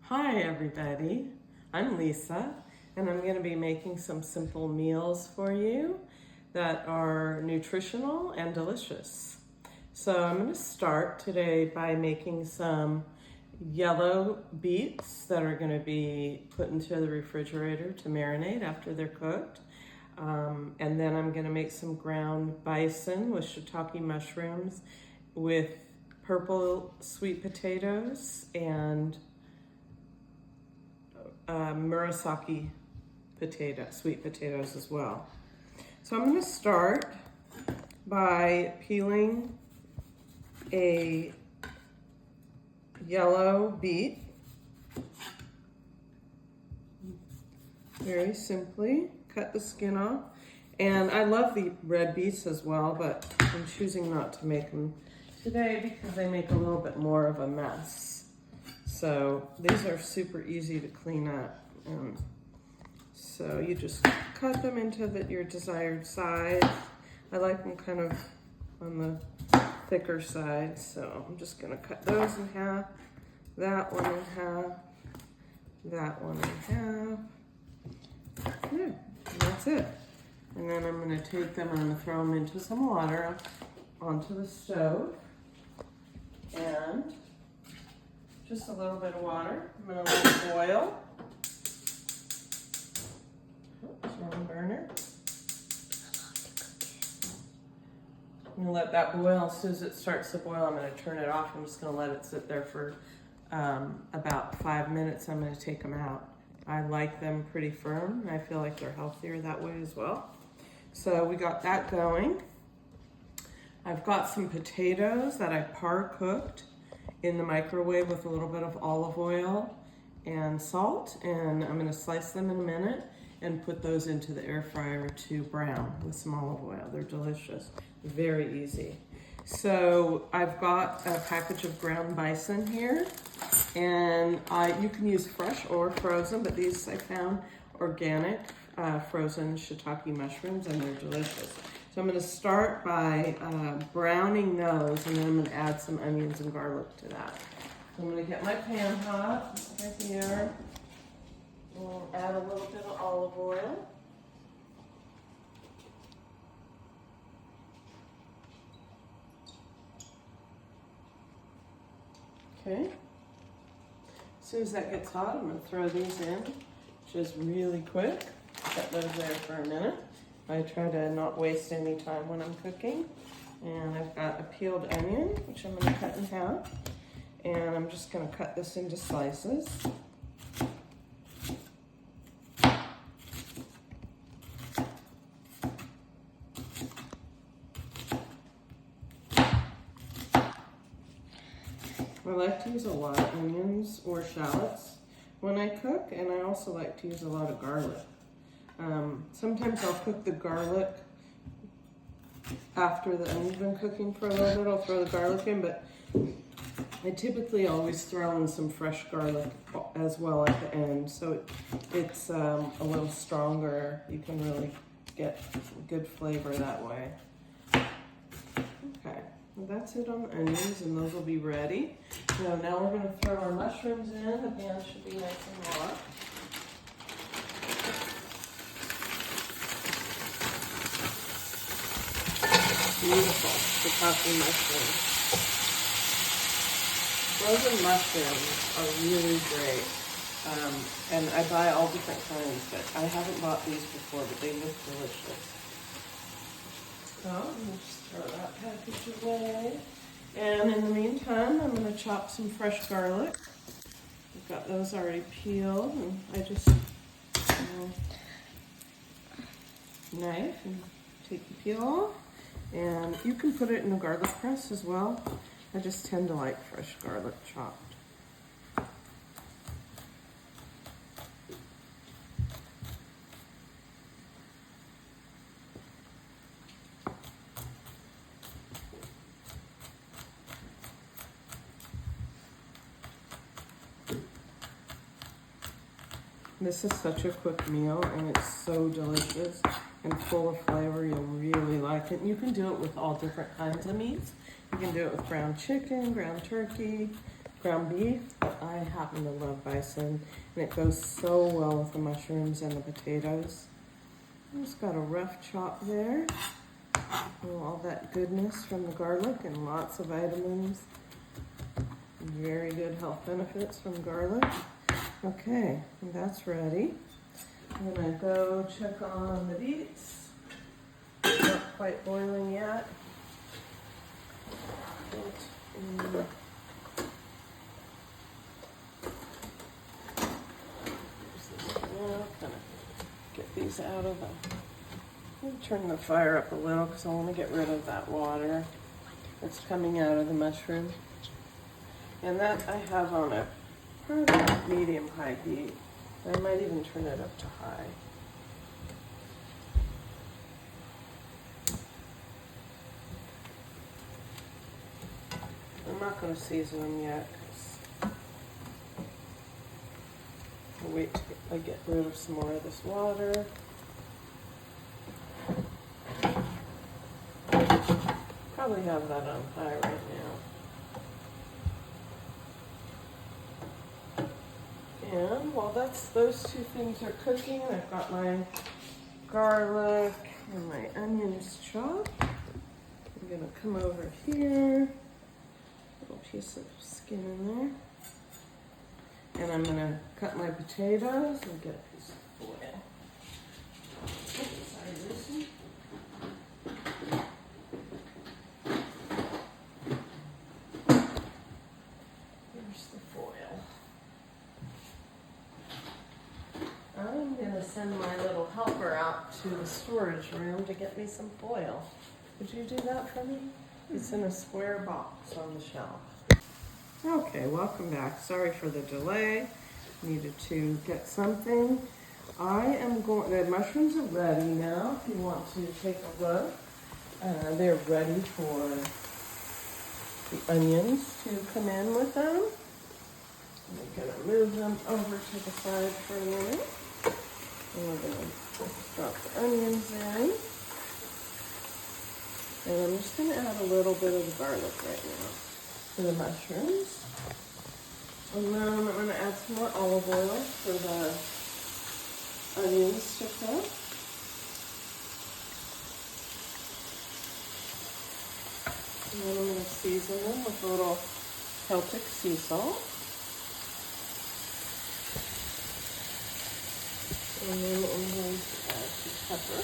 Hi everybody, I'm Lisa and I'm going to be making some simple meals for you that are nutritional and delicious. So I'm going to start today by making some yellow beets that are going to be put into the refrigerator to marinate after they're cooked. And then I'm going to make some ground bison with shiitake mushrooms with purple sweet potatoes and murasaki sweet potatoes as well. So I'm going to start by peeling a yellow beet. Very simply, cut the skin off. And I love the red beets as well, but I'm choosing not to make them today because they make a little bit more of a mess. So these are super easy to clean up. So you just cut them into your desired size. I like them kind of on the thicker side, so I'm just gonna cut those in half, that one in half, that one in half. Yeah, and that's it. And then I'm gonna take them and I'm gonna throw them into some water onto the stove. And just a little bit of water. I'm gonna let it boil. Oops, wrong burner. I'm gonna let that boil. As soon as it starts to boil, I'm gonna turn it off. I'm just gonna let it sit there for about 5 minutes. I'm gonna take them out. I like them pretty firm. I feel like they're healthier that way as well. So we got that going. I've got some potatoes that I par cooked in the microwave with a little bit of olive oil and salt, and I'm going to slice them in a minute and put those into the air fryer to brown with some olive oil. They're delicious, very easy. So I've got a package of ground bison here, and you can use fresh or frozen, but these I found organic frozen shiitake mushrooms, and they're delicious. So I'm going to start by browning those, and then I'm going to add some onions and garlic to that. So I'm going to get my pan hot right here. We'll add a little bit of olive oil. Okay. As soon as that gets hot, I'm going to throw these in, just really quick. Set those there for a minute. I try to not waste any time when I'm cooking. And I've got a peeled onion, which I'm going to cut in half. And I'm just going to cut this into slices. I like to use a lot of onions or shallots when I cook, and I also like to use a lot of garlic. Sometimes I'll cook the garlic after the onion's been cooking for a little bit. I'll throw the garlic in, but I typically always throw in some fresh garlic as well at the end, so it's a little stronger. You can really get good flavor that way. Okay, well, that's it on the onions, and those will be ready. So now we're going to throw our mushrooms in. The pan should be nice and hot. Beautiful shiitake mushrooms. Frozen mushrooms are really great. And I buy all different kinds, but I haven't bought these before, but they look delicious. So I'm going to just throw that package away. And in the meantime, I'm going to chop some fresh garlic. I've got those already peeled, and I just knife and take the peel off. And you can put it in a garlic press as well. I just tend to like fresh garlic chopped. This is such a quick meal, and it's so delicious and full of flavor. You'll really like it. And you can do it with all different kinds of meats. You can do it with ground chicken, ground turkey, ground beef. I happen to love bison, and it goes so well with the mushrooms and the potatoes. Just got a rough chop there. All that goodness from the garlic and lots of vitamins. Very good health benefits from garlic. Okay, that's ready. I'm gonna go check on the beets. Not quite boiling yet. Kind of get these out of the. I'm gonna turn the fire up a little because I want to get rid of that water that's coming out of the mushroom. And that I have on a probably medium-high heat. I might even turn it up to high. I'm not going to season them yet because I'll wait till I get rid of some more of this water. Probably have that on high right now. And while those two things are cooking, I've got my garlic and my onions chopped. I'm gonna come over here, little piece of skin in there. And I'm gonna cut my potatoes and get a piece of foil. Sorry, Lucy. Here's the foil. I'm gonna send my little helper out to the storage room to get me some foil. Would you do that for me? It's in a square box on the shelf. Okay, welcome back. Sorry for the delay. Needed to get something. The mushrooms are ready now. If you want to take a look, they're ready for the onions to come in with them. I'm gonna move them over to the side for a minute. And we're gonna drop the onions in. And I'm just gonna add a little bit of the garlic right now to the mushrooms. And then I'm gonna add some more olive oil for the onions to cook. And then I'm gonna season them with a little Celtic sea salt. And then I'm going to add some pepper.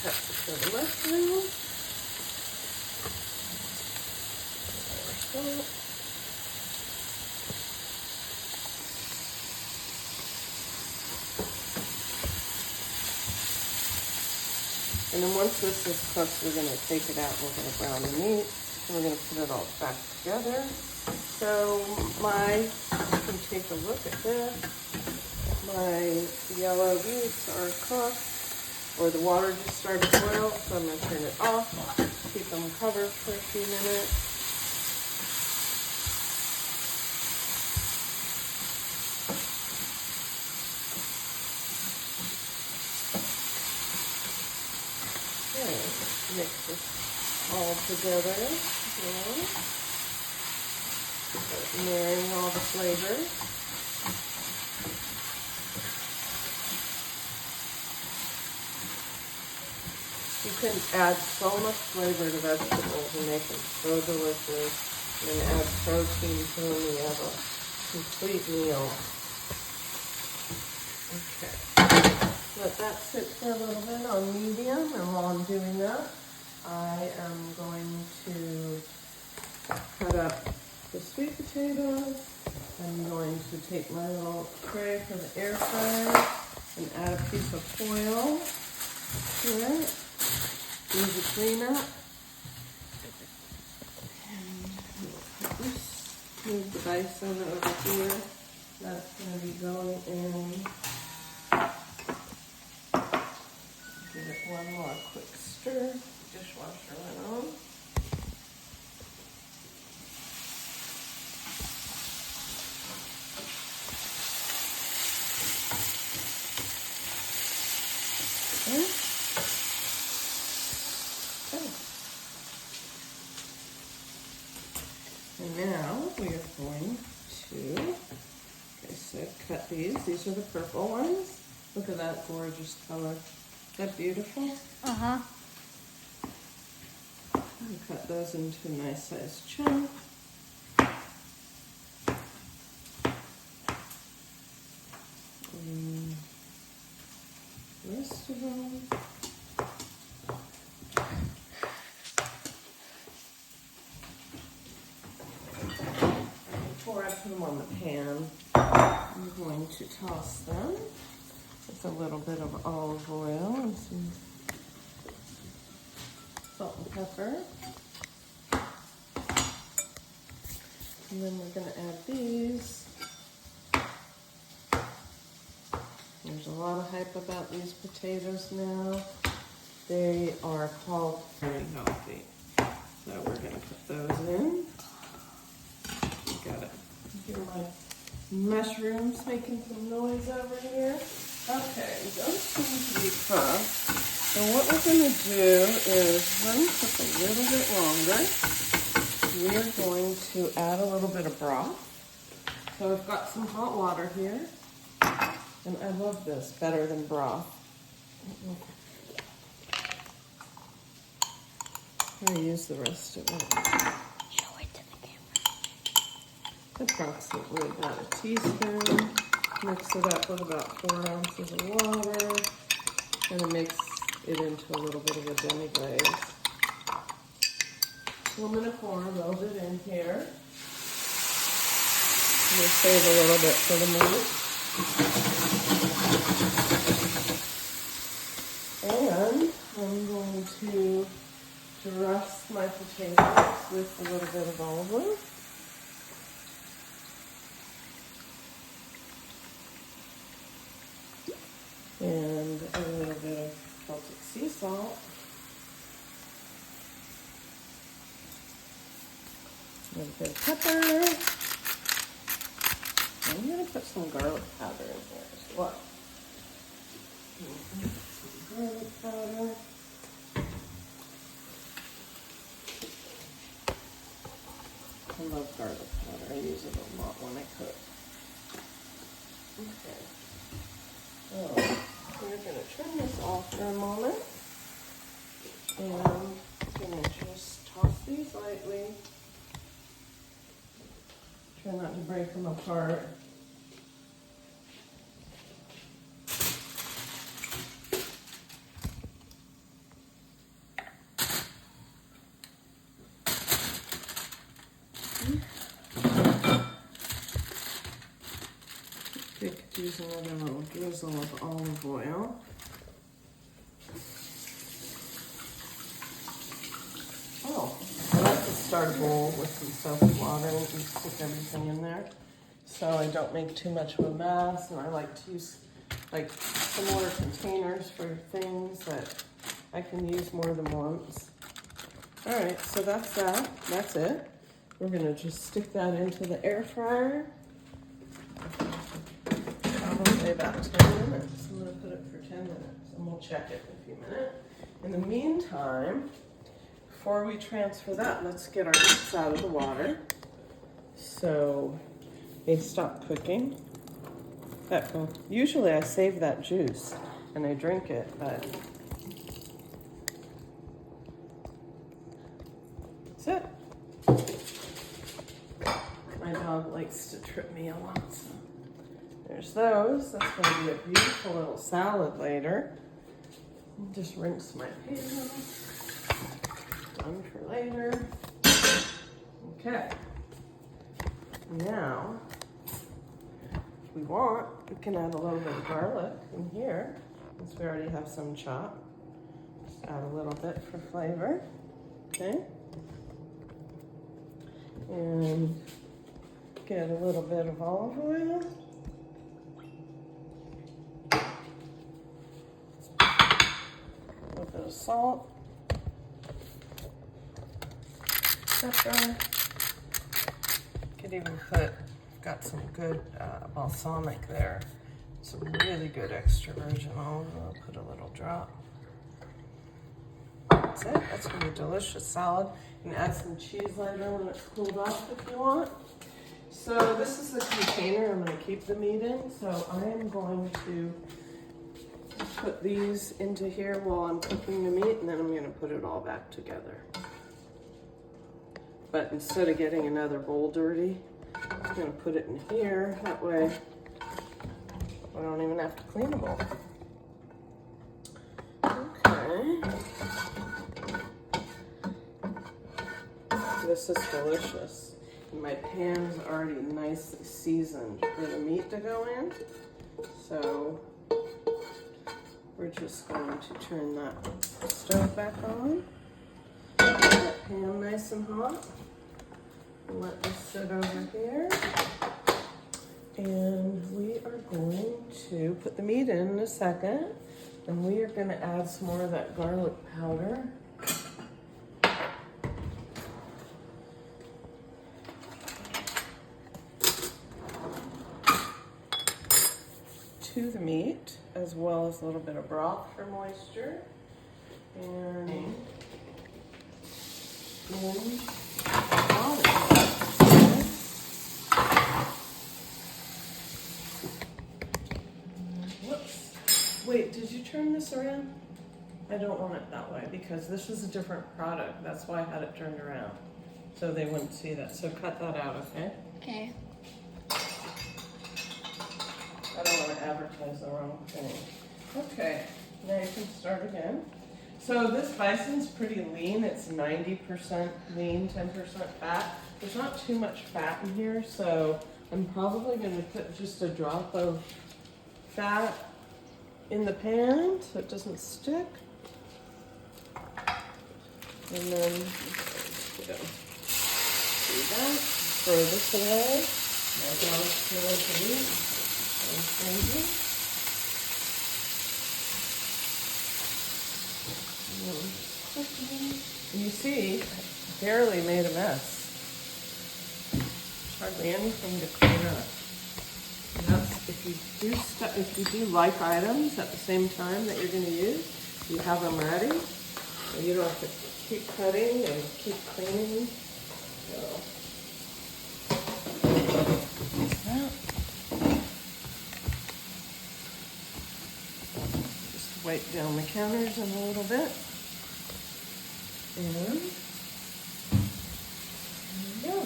Pepper for the mushrooms. And then once this is cooked, we're going to take it out. We're going to brown the meat. And we're going to put it all back together. So you can take a look at this. My yellow beets are cooked, or the water just started to boil, so I'm going to turn it off, keep them covered for a few minutes. Okay, mix this all together. Marrying all the flavors. You can add so much flavor to vegetables and make them so delicious. And add protein to them. You have a complete meal. Okay. Let that sit for a little bit on medium. And while I'm doing that, I am going to cut up the sweet potatoes. I'm going to take my little tray for the air fryer and add a piece of foil to it. Easy cleanup. And move the bison over here. That's going to be going in. Give it one more quick stir. Dishwasher went on. And now we are going to, okay, so I've cut these. These are the purple ones. Look at that gorgeous color. Is that beautiful? Uh-huh. And cut those into nice sized chunks. And the rest of them. Before I put them on the pan, I'm going to toss them with a little bit of olive oil and some salt and pepper. And then we're going to add these. There's a lot of hype about these potatoes now. They are called very healthy. So we're going to put those in. Got it. Hear my mushrooms making some noise over here. Okay, those seem to be cooked. So what we're going to do is let them cook a little bit longer. We are going to add a little bit of broth. So I've got some hot water here. And I love this better than broth. I'm going to use the rest of it. Show it to the camera. Approximately about a teaspoon. Mix it up with about 4 ounces of water. And it makes it into a little bit of a demi-glaze. I'm going to pour a little bit in here. I'm going to save a little bit for the meat. And I'm going to dress my potatoes with a little bit of olive oil. And a little bit of salted sea salt. A little bit of pepper. I'm going to put some garlic powder in here as well. Some garlic powder. I love garlic powder. I use it a lot when I cook. Okay. So we're going to turn this off for a moment. And I'm going to just toss these lightly. Try not to break them apart. I could use another little drizzle of olive oil. Oh, I like to start a bowl with some soapy water and stick everything in there, so I don't make too much of a mess. And I like to use like similar containers for things that I can use more than once. All right, so that's that. That's it. We're gonna just stick that into the air fryer. Probably about 10 minutes. I'm gonna put it for 10 minutes and we'll check it in a few minutes. In the meantime, before we transfer that, let's get our meats out of the water so they stop cooking. Usually I save that juice and I drink it, but that's it. My dog likes to trip me a lot, so there's those. That's going to be a beautiful little salad later. I'll just rinse my pans. Done for later. Okay. Now, if we want, we can add a little bit of garlic in here, since we already have some chopped. Just add a little bit for flavor. Okay. And get a little bit of olive oil. A little bit of salt. Pepper. Could even put, got some good balsamic there. Some really good extra virgin olive oil. Put a little drop. that's it. That's gonna be a delicious salad. You can add some cheese later when it's cooled off if you want. So this is the container I'm gonna keep the meat in. So I am going to put these into here while I'm cooking the meat, and then I'm gonna put it all back together. But instead of getting another bowl dirty, I'm gonna put it in here. That way I don't even have to clean the bowl. Okay. This is delicious. And my pan's already nicely seasoned for the meat to go in. So we're just going to turn that stove back on. Get that pan nice and hot. And let this sit over here. And we are going to put the meat in a second. And we are going to add some more of that garlic powder. To the meat, as well as a little bit of broth for moisture. And water. Whoops. Wait, did you turn this around? I don't want it that way because this is a different product. That's why I had it turned around. So they wouldn't see that. So cut that out, okay? Okay. I don't want to advertise the wrong thing. Okay, now you can start again. So this bison's pretty lean. It's 90% lean, 10% fat. There's not too much fat in here, so I'm probably going to put just a drop of fat in the pan so it doesn't stick. And then do that. Throw this away. Now garlic peels the meat. And you see, I barely made a mess. Hardly anything to clean up. And that's if you do like items at the same time that you're going to use, you have them ready. So you don't have to keep cutting and keep cleaning. So. Wipe down the counters in a little bit. And there we go.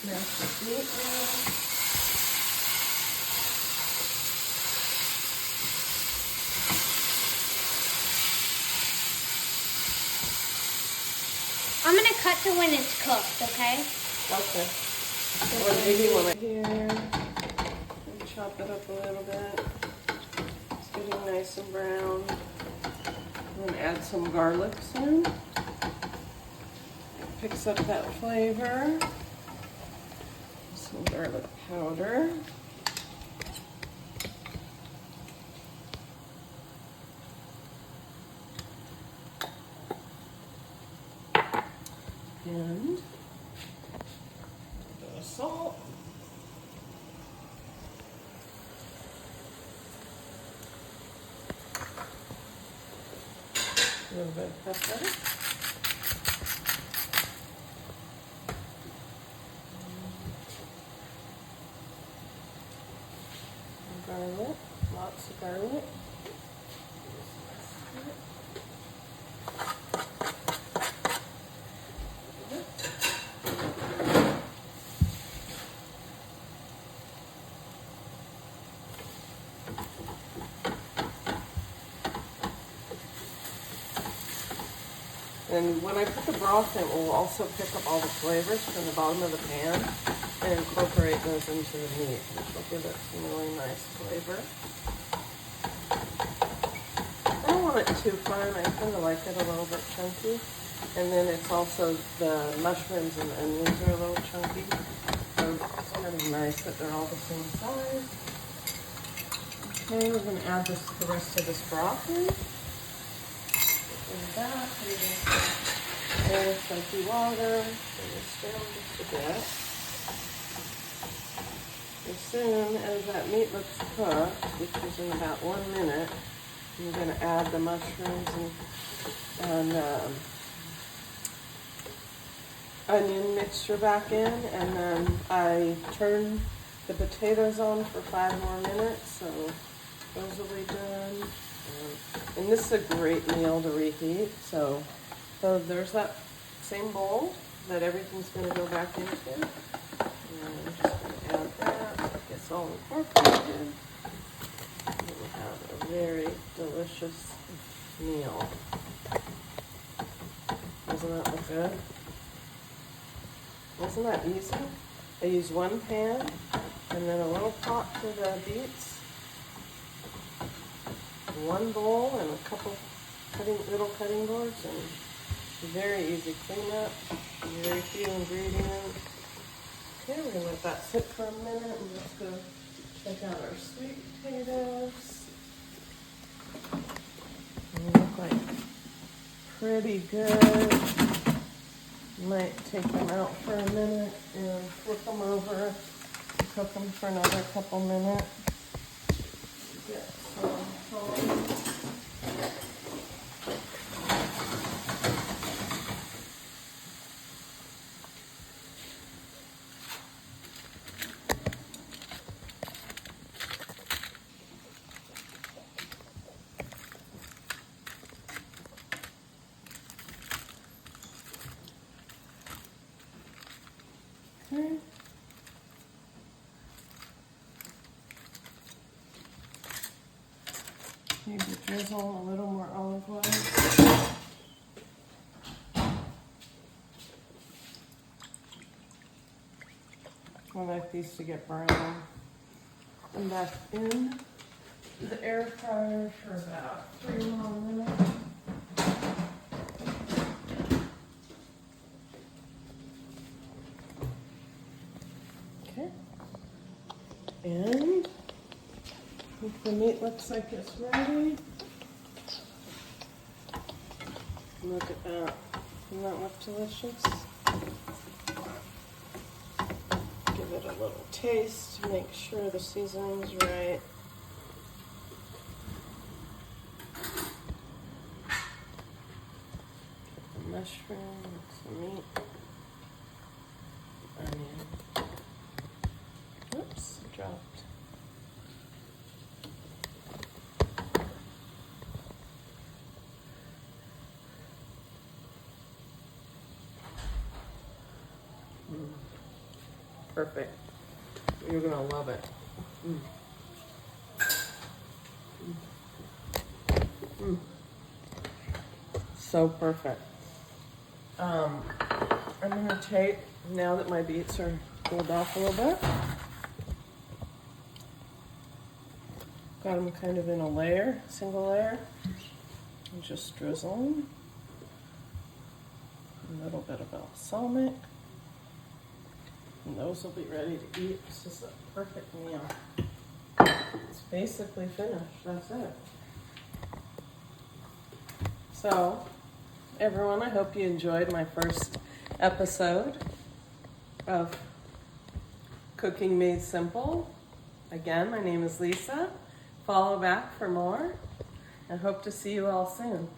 Mash the meat now. I'm gonna cut to when it's cooked, okay? Okay. Or maybe when I here, and chop it up a little bit. It's getting nice and brown. I'm gonna add some garlic soon. Picks up that flavor. Some garlic powder. And a bit of salt. A little bit of pepper. And garlic, lots of garlic. And when I put the broth in, it will also pick up all the flavors from the bottom of the pan and incorporate those into the meat, which will give it some really nice flavor. I don't want it too fine. I kind of like it a little bit chunky. And then it's also the mushrooms and the onions are a little chunky. So it's kind of nice that they're all the same size. Okay, we're going to add the rest of this broth in. And that, a little chunky water, and this down just a bit. As soon as that meat looks cooked, which is in about 1 minute, I'm gonna add the mushrooms and onion mixture back in, and then I turn the potatoes on for 5 more minutes, so those will be done. And this is a great meal to reheat, so there's that same bowl that everything's gonna go back into. And I'm just gonna add that, it gets all incorporated. And we'll have a very delicious meal. Doesn't that look good? Isn't that easy? I use one pan and then a little pot for the beets, one bowl and a couple little cutting boards, and very easy cleanup, very few ingredients. Okay, we're gonna let that sit for a minute and let's go check out our sweet potatoes. They look like pretty good. Might take them out for a minute and flip them over, cook them for another couple minutes. Get some home. Okay. Maybe drizzle a little more olive oil. I like these to get brown. I'm back in the air fryer for about 3 more minutes. Okay. And if the meat looks like it's ready, look at that. Doesn't that look delicious? Give it a little taste to make sure the seasoning's right. Get the mushroom, some meat, onion. Oops, dropped. Perfect. You're gonna love it. So perfect. I'm gonna take, now that my beets are cooled off a little bit, got them kind of in a layer, single layer, and just drizzle them. A little bit of balsamic. And those will be ready to eat. This is a perfect meal. It's basically finished. That's it. So, everyone, I hope you enjoyed my first episode of Cooking Made Simple. Again, my name is Lisa. Follow back for more. I hope to see you all soon.